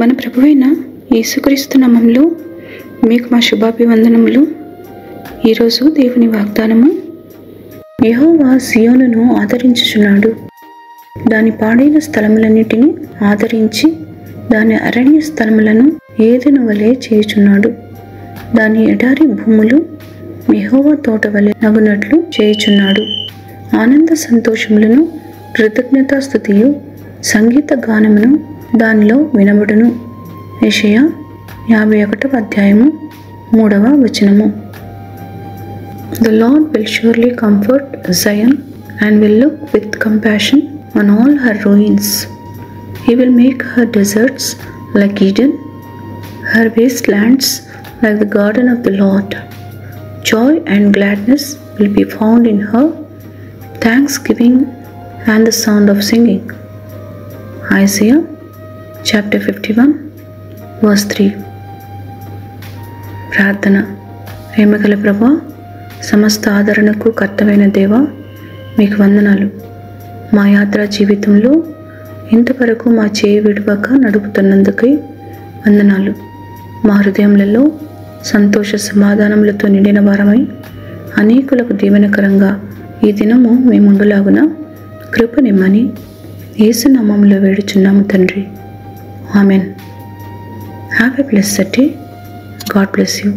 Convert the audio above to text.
మన ప్రభువైన యేసుక్రీస్తు నామములో మీకు మా శుభాభివందనములు. ఈరోజు దేవుని వాగ్దానము. యెహోవా సియోనును ఆదరించుచున్నాడు, దాని పాడైన స్థలములన్నిటిని ఆదరించి దాని అరణ్య స్థలములను ఏదెను వలె చేయుచున్నాడు. దాని ఎడారి భూములు యెహోవా తోట వలె నగునట్లు చేయుచున్నాడు. ఆనంద సంతోషములను, కృతజ్ఞతాస్తుతియు, సంగీత గానమును దానిలో వినబడును. యెషయా 51వ అధ్యాయము 3వ వచనము. The Lord will surely comfort Zion and will look with compassion on all her ruins. He will make her deserts like Eden, her wastelands like the garden of the Lord. Joy and gladness will be found in her, thanksgiving and the sound of singing. Isaiah chapter 51 verse 3. ప్రార్థన. ప్రేమగల ప్రభువా, సమస్త ఆదరణకు కర్తవైన దేవా, మీకు వందనాలు. మా యాత్రా జీవితంలో ఇంతవరకు మా చేయి విడవక నడుపుతున్నందుకై వందనాలు. మా హృదయములలో సంతోష సమాధానములతో నిండిన వారమై అనేకులకు దీవెనకరంగా ఈ దినము మేముండులాగున కృపనిమ్మని యేసు నామములో వేడుచున్నాము తండ్రి. Amen. Have a blessed day. God bless you.